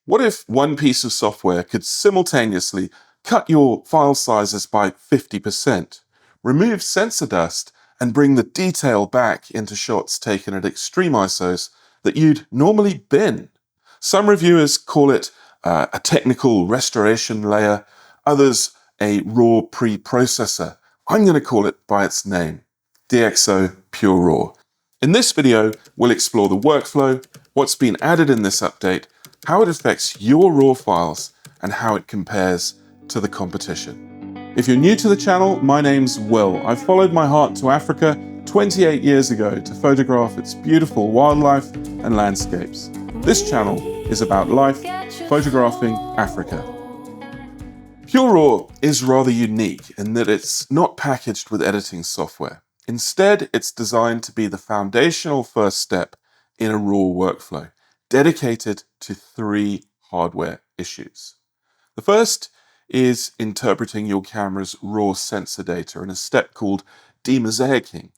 What if one piece of software could simultaneously cut your file sizes by 50%, remove sensor dust, and bring the detail back into shots taken at extreme ISOs that you'd normally bin? Some reviewers call it a technical restoration layer, others a raw preprocessor. I'm going to call it by its name, DxO PureRAW. In this video, we'll explore the workflow, what's been added in this update, how it affects your RAW files, and how it compares to the competition. If you're new to the channel, my name's Will. I followed my heart to Africa 28 years ago to photograph its beautiful wildlife and landscapes. This channel is about life, photographing Africa. PureRAW is rather unique in that it's not packaged with editing software. Instead, it's designed to be the foundational first step in a RAW workflow, dedicated to 3 hardware issues. The first is interpreting your camera's raw sensor data in a step called demosaicing.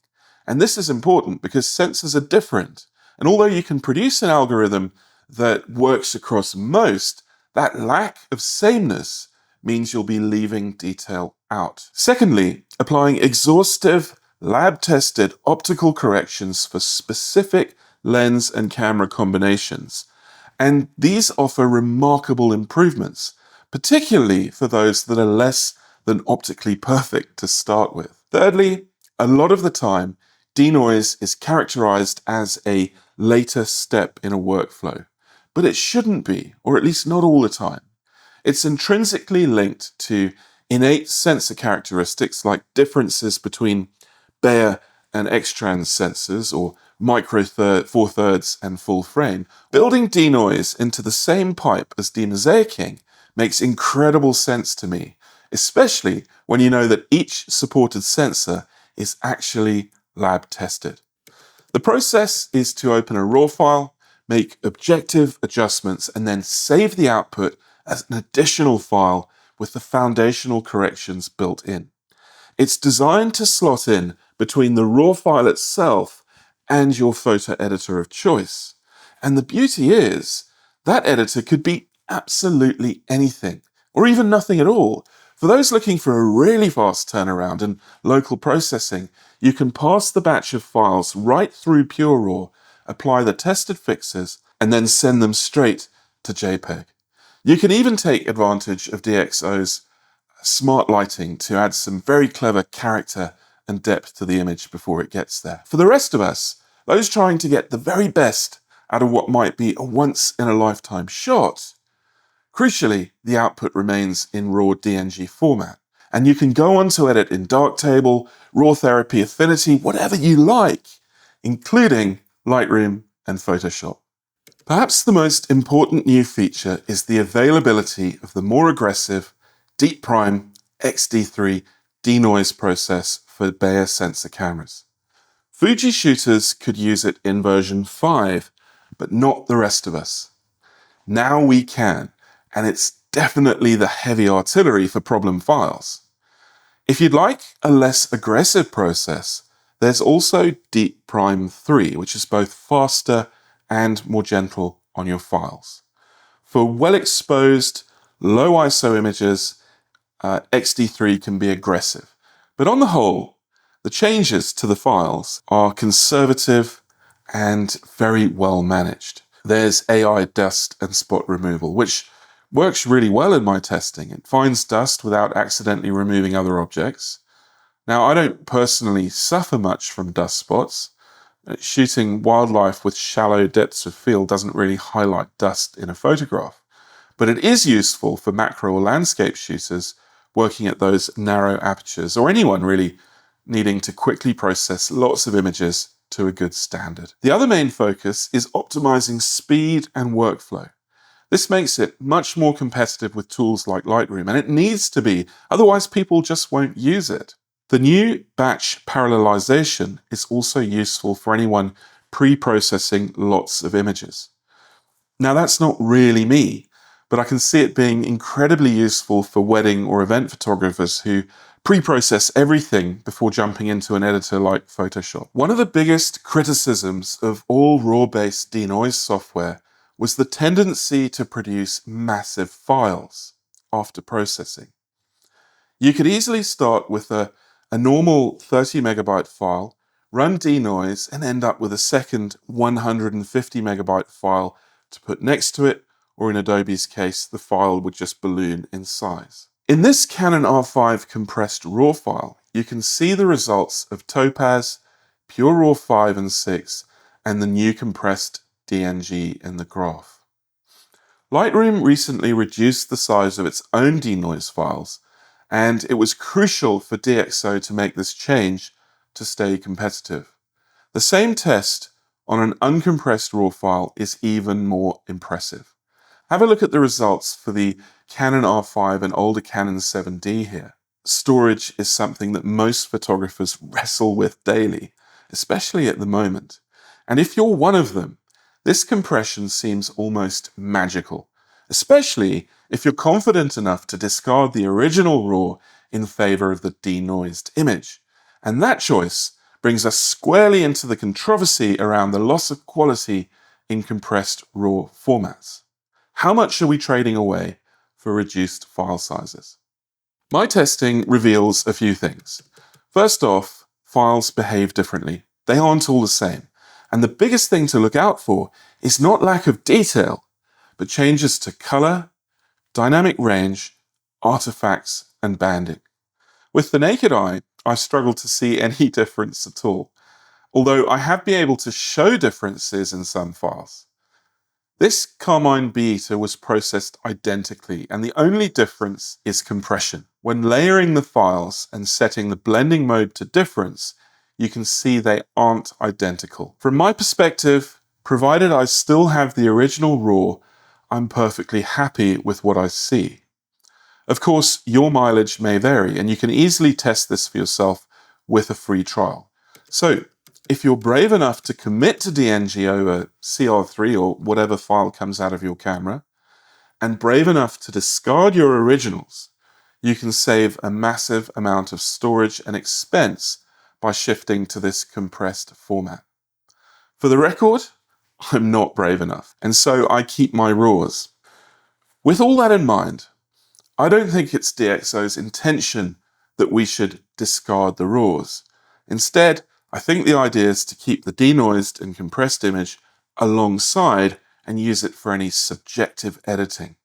And this is important because sensors are different. And although you can produce an algorithm that works across most, that lack of sameness means you'll be leaving detail out. Secondly, applying exhaustive, lab-tested optical corrections for specific lens and camera combinations. And these offer remarkable improvements, particularly for those that are less than optically perfect to start with. Thirdly, a lot of the time, denoise is characterized as a later step in a workflow, but it shouldn't be, or at least not all the time. It's intrinsically linked to innate sensor characteristics like differences between Bayer and X-trans sensors, or micro four thirds and full frame. Building denoise into the same pipe as demosaicing makes incredible sense to me, especially when you know that each supported sensor is actually lab tested. The process is to open a RAW file, make objective adjustments, and then save the output as an additional file with the foundational corrections built in. It's designed to slot in between the RAW file itself and your photo editor of choice. And the beauty is, that editor could be absolutely anything, or even nothing at all. For those looking for a really fast turnaround and local processing, you can pass the batch of files right through PureRAW, apply the tested fixes, and then send them straight to JPEG. You can even take advantage of DxO's smart lighting to add some very clever character and depth to the image before it gets there. For the rest of us, those trying to get the very best out of what might be a once-in-a-lifetime shot, crucially, the output remains in raw DNG format. And you can go on to edit in Darktable, Raw Therapy, Affinity, whatever you like, including Lightroom and Photoshop. Perhaps the most important new feature is the availability of the more aggressive Deep Prime XD3 denoise process for Bayer sensor cameras. Fuji shooters could use it in version 5, but not the rest of us. Now we can, and it's definitely the heavy artillery for problem files. If you'd like a less aggressive process, there's also Deep Prime 3, which is both faster and more gentle on your files. For well-exposed, low ISO images, XD3 can be aggressive. But on the whole, the changes to the files are conservative and very well managed. There's AI dust and spot removal, which works really well in my testing. It finds dust without accidentally removing other objects. Now, I don't personally suffer much from dust spots. Shooting wildlife with shallow depths of field doesn't really highlight dust in a photograph, but it is useful for macro or landscape shooters working at those narrow apertures, or anyone really needing to quickly process lots of images to a good standard. The other main focus is optimizing speed and workflow. This makes it much more competitive with tools like Lightroom, and it needs to be, otherwise people just won't use it. The new batch parallelization is also useful for anyone pre-processing lots of images. Now that's not really me, but I can see it being incredibly useful for wedding or event photographers who pre-process everything before jumping into an editor like Photoshop. One of the biggest criticisms of all RAW-based denoise software was the tendency to produce massive files after processing. You could easily start with a normal 30 megabyte file, run denoise, and end up with a second 150 megabyte file to put next to it, or in Adobe's case, the file would just balloon in size. In this Canon R5 compressed RAW file, you can see the results of Topaz, PureRAW 5 and 6, and the new compressed DNG in the graph. Lightroom recently reduced the size of its own denoise files, and it was crucial for DxO to make this change to stay competitive. The same test on an uncompressed RAW file is even more impressive. Have a look at the results for the Canon R5 and older Canon 7D here. Storage is something that most photographers wrestle with daily, especially at the moment. And if you're one of them, this compression seems almost magical, especially if you're confident enough to discard the original RAW in favor of the denoised image. And that choice brings us squarely into the controversy around the loss of quality in compressed RAW formats. How much are we trading away for reduced file sizes? My testing reveals a few things. First off, files behave differently. They aren't all the same. And the biggest thing to look out for is not lack of detail, but changes to color, dynamic range, artifacts, and banding. With the naked eye, I struggle to see any difference at all, although I have been able to show differences in some files. This Carmine Beta was processed identically, and the only difference is compression. When layering the files and setting the blending mode to difference, you can see they aren't identical. From my perspective, provided I still have the original RAW, I'm perfectly happy with what I see. Of course, your mileage may vary, and you can easily test this for yourself with a free trial. So, if you're brave enough to commit to DNG over CR3 or whatever file comes out of your camera, and brave enough to discard your originals, you can save a massive amount of storage and expense by shifting to this compressed format. For the record, I'm not brave enough, and so I keep my RAWs. With all that in mind, I don't think it's DxO's intention that we should discard the RAWs. Instead, I think the idea is to keep the denoised and compressed image alongside and use it for any subjective editing.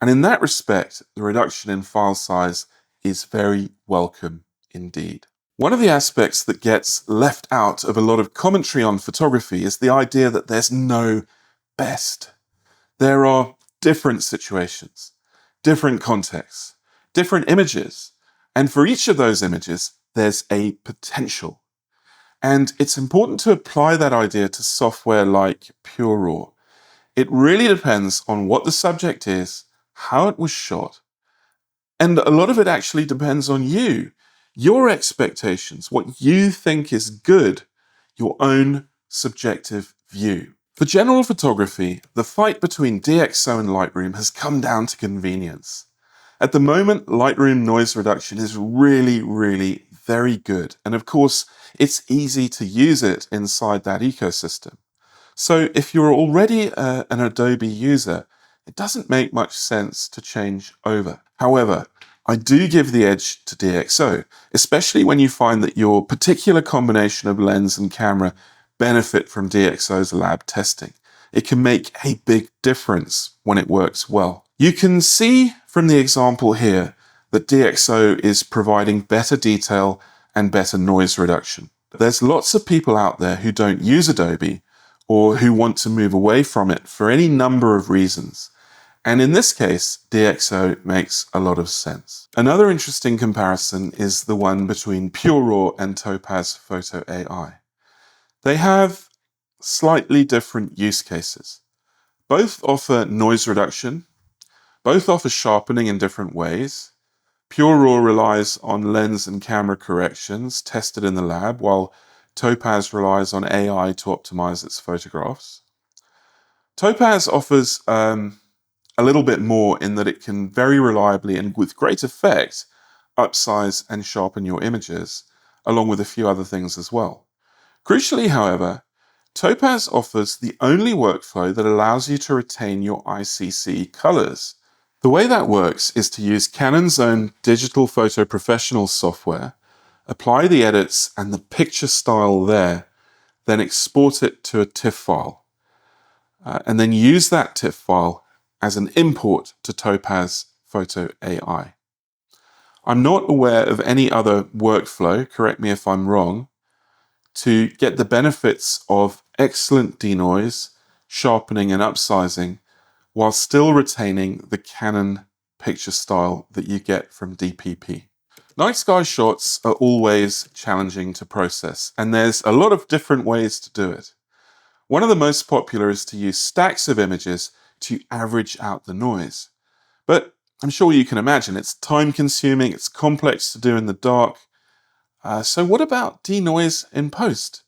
And in that respect, the reduction in file size is very welcome indeed. One of the aspects that gets left out of a lot of commentary on photography is the idea that there's no best. There are different situations, different contexts, different images, and for each of those images, there's a potential. And it's important to apply that idea to software like PureRAW. It really depends on what the subject is, how it was shot, and a lot of it actually depends on you, your expectations, what you think is good, your own subjective view. For general photography, the fight between DxO and Lightroom has come down to convenience. At the moment, Lightroom noise reduction is really very good. And of course, it's easy to use it inside that ecosystem. So if you're already an Adobe user, it doesn't make much sense to change over. However, I do give the edge to DxO, especially when you find that your particular combination of lens and camera benefit from DxO's lab testing. It can make a big difference when it works well. You can see from the example here that DxO is providing better detail and better noise reduction. There's lots of people out there who don't use Adobe or who want to move away from it for any number of reasons. And in this case, DxO makes a lot of sense. Another interesting comparison is the one between PureRAW and Topaz Photo AI. They have slightly different use cases. Both offer noise reduction, both offer sharpening in different ways. PureRAW relies on lens and camera corrections tested in the lab, while Topaz relies on AI to optimize its photographs. Topaz offers a little bit more in that it can very reliably and with great effect upsize and sharpen your images, along with a few other things as well. Crucially, however, Topaz offers the only workflow that allows you to retain your ICC colors. The way that works is to use Canon's own Digital Photo Professional software, apply the edits and the picture style there, then export it to a TIFF file, and then use that TIFF file as an import to Topaz Photo AI. I'm not aware of any other workflow, correct me if I'm wrong, to get the benefits of excellent denoise, sharpening and upsizing while still retaining the Canon picture style that you get from DPP. Night sky shots are always challenging to process, and there's a lot of different ways to do it. One of the most popular is to use stacks of images to average out the noise. But I'm sure you can imagine it's time consuming, it's complex to do in the dark. So what about denoise in post?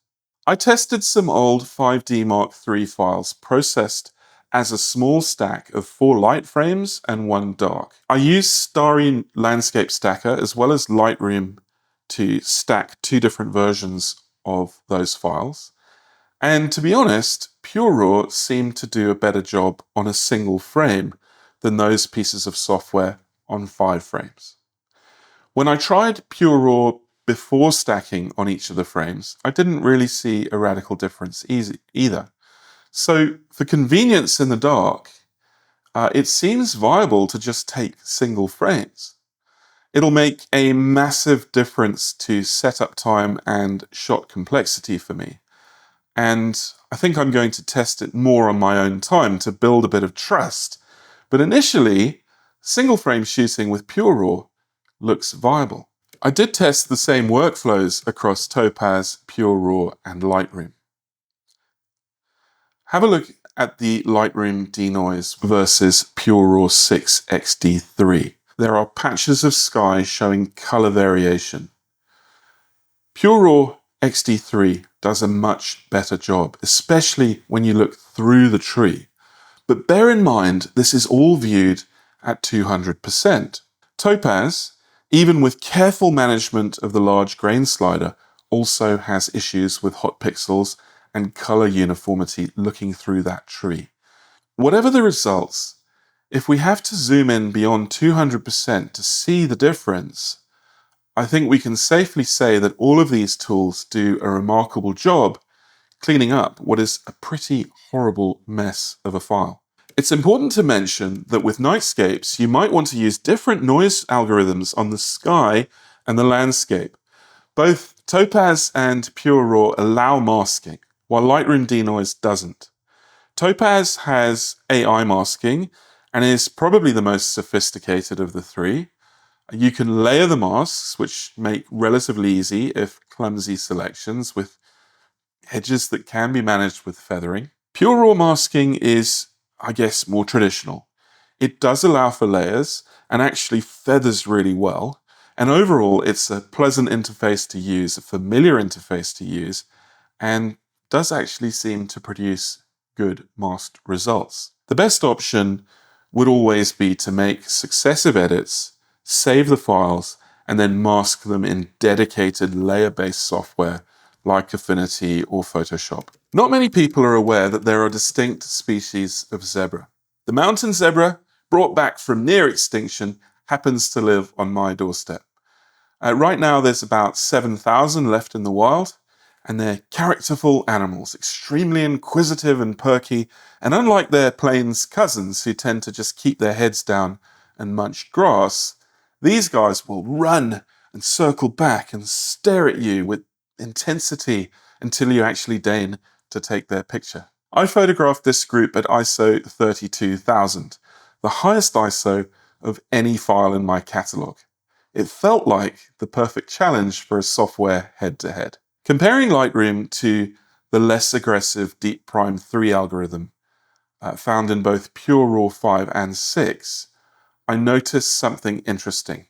I tested some old 5D Mark III files processed as a small stack of 4 light frames and 1 dark. I used Starry Landscape Stacker as well as Lightroom to stack 2 different versions of those files. And to be honest, PureRAW seemed to do a better job on a single frame than those pieces of software on 5 frames. When I tried PureRAW before stacking on each of the frames, I didn't really see a radical difference either. So for convenience in the dark, it seems viable to just take single frames. It'll make a massive difference to setup time and shot complexity for me. And I think I'm going to test it more on my own time to build a bit of trust. But initially, single frame shooting with PureRAW looks viable. I did test the same workflows across Topaz, PureRAW, and Lightroom. Have a look at the Lightroom denoise versus PureRAW 6 XD3. There are patches of sky showing color variation. PureRAW XD3 does a much better job, especially when you look through the tree. But bear in mind, this is all viewed at 200%. Topaz, even with careful management of the large grain slider, also has issues with hot pixels and color uniformity looking through that tree. Whatever the results, if we have to zoom in beyond 200% to see the difference, I think we can safely say that all of these tools do a remarkable job cleaning up what is a pretty horrible mess of a file. It's important to mention that with nightscapes, you might want to use different noise algorithms on the sky and the landscape. Both Topaz and PureRAW allow masking, while Lightroom denoise doesn't. Topaz has AI masking and is probably the most sophisticated of the three. You can layer the masks, which make relatively easy if clumsy selections with edges that can be managed with feathering. PureRAW masking is, I guess, more traditional. It does allow for layers and actually feathers really well. And overall, it's a pleasant interface to use, a familiar interface to use, and does actually seem to produce good masked results. The best option would always be to make successive edits, save the files, and then mask them in dedicated layer-based software like Affinity or Photoshop. Not many people are aware that there are distinct species of zebra. The mountain zebra, brought back from near extinction, happens to live on my doorstep. Right now there's about 7,000 left in the wild, and they're characterful animals, extremely inquisitive and perky, and unlike their plains cousins who tend to just keep their heads down and munch grass, these guys will run and circle back and stare at you with intensity until you actually deign to take their picture. I photographed this group at ISO 32,000, the highest ISO of any file in my catalogue. It felt like the perfect challenge for a software head-to-head. Comparing Lightroom to the less aggressive Deep Prime 3 algorithm found in both PureRAW 5 and 6, I noticed something interesting.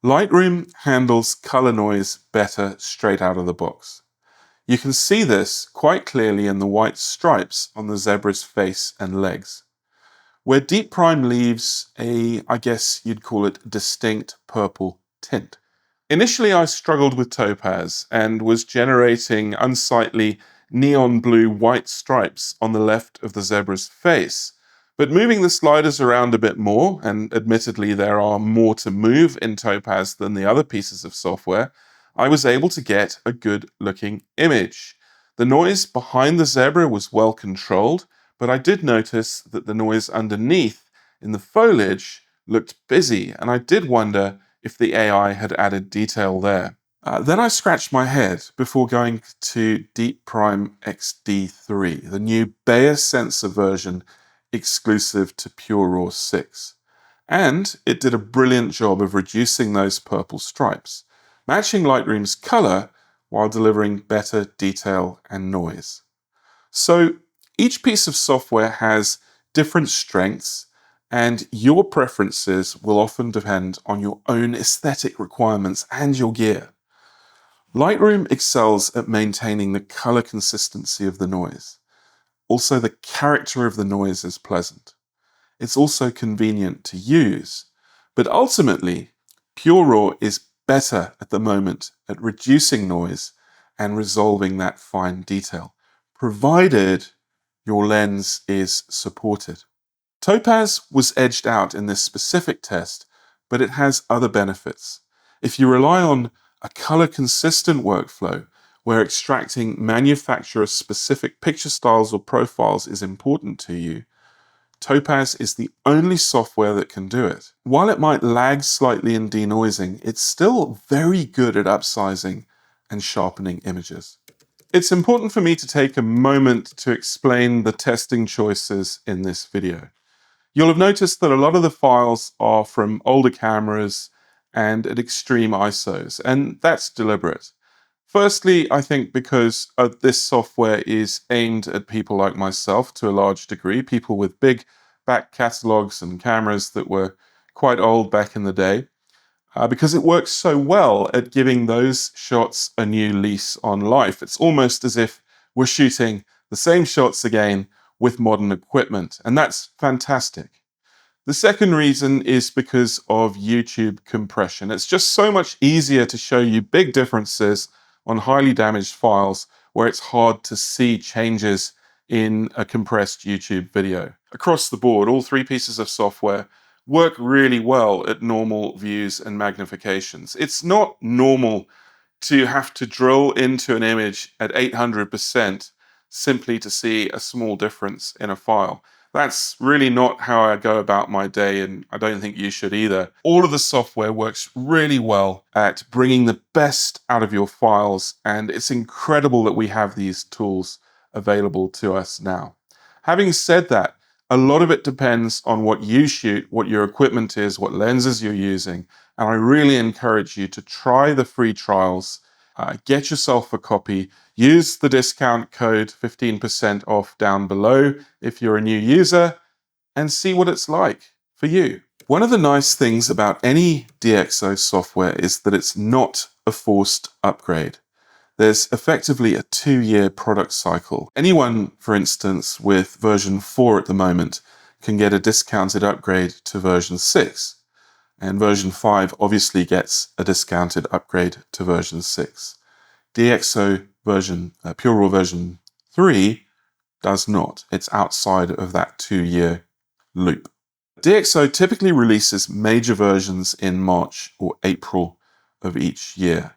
Lightroom handles color noise better straight out of the box. You can see this quite clearly in the white stripes on the zebra's face and legs, where Deep Prime leaves I guess you'd call it, distinct purple tint. Initially, I struggled with Topaz and was generating unsightly neon blue white stripes on the left of the zebra's face. But moving the sliders around a bit more, and admittedly there are more to move in Topaz than the other pieces of software, I was able to get a good looking image. The noise behind the zebra was well controlled, but I did notice that the noise underneath in the foliage looked busy, and I did wonder if the AI had added detail there. Then I scratched my head before going to Deep Prime XD3, the new Bayer sensor version exclusive to PureRAW 6. And it did a brilliant job of reducing those purple stripes, matching Lightroom's color while delivering better detail and noise. So each piece of software has different strengths, and your preferences will often depend on your own aesthetic requirements and your gear. Lightroom excels at maintaining the color consistency of the noise. Also, the character of the noise is pleasant. It's also convenient to use. But ultimately, PureRAW is better at the moment at reducing noise and resolving that fine detail, provided your lens is supported. Topaz was edged out in this specific test, but it has other benefits. If you rely on a color-consistent workflow where extracting manufacturer-specific picture styles or profiles is important to you, Topaz is the only software that can do it. While it might lag slightly in denoising, it's still very good at upsizing and sharpening images. It's important for me to take a moment to explain the testing choices in this video. You'll have noticed that a lot of the files are from older cameras and at extreme ISOs, and that's deliberate. Firstly, I think because this software is aimed at people like myself to a large degree, people with big back catalogs and cameras that were quite old back in the day, because it works so well at giving those shots a new lease on life. It's almost as if we're shooting the same shots again with modern equipment, and that's fantastic. The second reason is because of YouTube compression. It's just so much easier to show you big differences on highly damaged files where it's hard to see changes in a compressed YouTube video. Across the board, all three pieces of software work really well at normal views and magnifications. It's not normal to have to drill into an image at 800% simply to see a small difference in a file. That's really not how I go about my day, and I don't think you should either. All of the software works really well at bringing the best out of your files, and it's incredible that we have these tools available to us now. Having said that, a lot of it depends on what you shoot, what your equipment is, what lenses you're using, and I really encourage you to try the free trials. Get yourself a copy. Use the discount code 15% off down below if you're a new user, and see what it's like for you. One of the nice things about any DxO software is that it's not a forced upgrade. There's effectively a 2-year product cycle. Anyone, for instance, with version 4 at the moment can get a discounted upgrade to version 6. And version 5 obviously gets a discounted upgrade to version 6. DxO PureRAW version 3 does not. It's outside of that 2-year loop. DxO typically releases major versions in March or April of each year.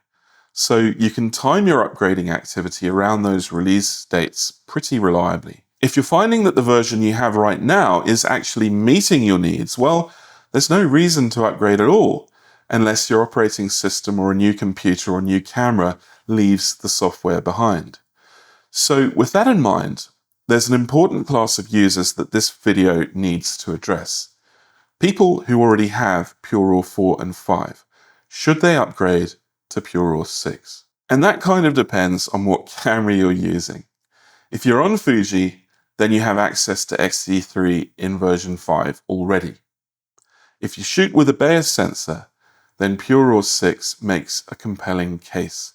So you can time your upgrading activity around those release dates pretty reliably. If you're finding that the version you have right now is actually meeting your needs, well, there's no reason to upgrade at all, unless your operating system or a new computer or new camera leaves the software behind. So with that in mind, there's an important class of users that this video needs to address. People who already have PureRAW 4 and 5. Should they upgrade to PureRAW 6? And that kind of depends on what camera you're using. If you're on Fuji, then you have access to XD3 in version 5 already. If you shoot with a Bayer sensor, then PureRAW 6 makes a compelling case.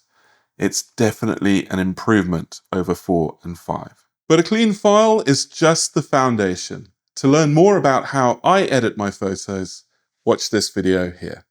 It's definitely an improvement over 4 and 5. But a clean file is just the foundation. To learn more about how I edit my photos, watch this video here.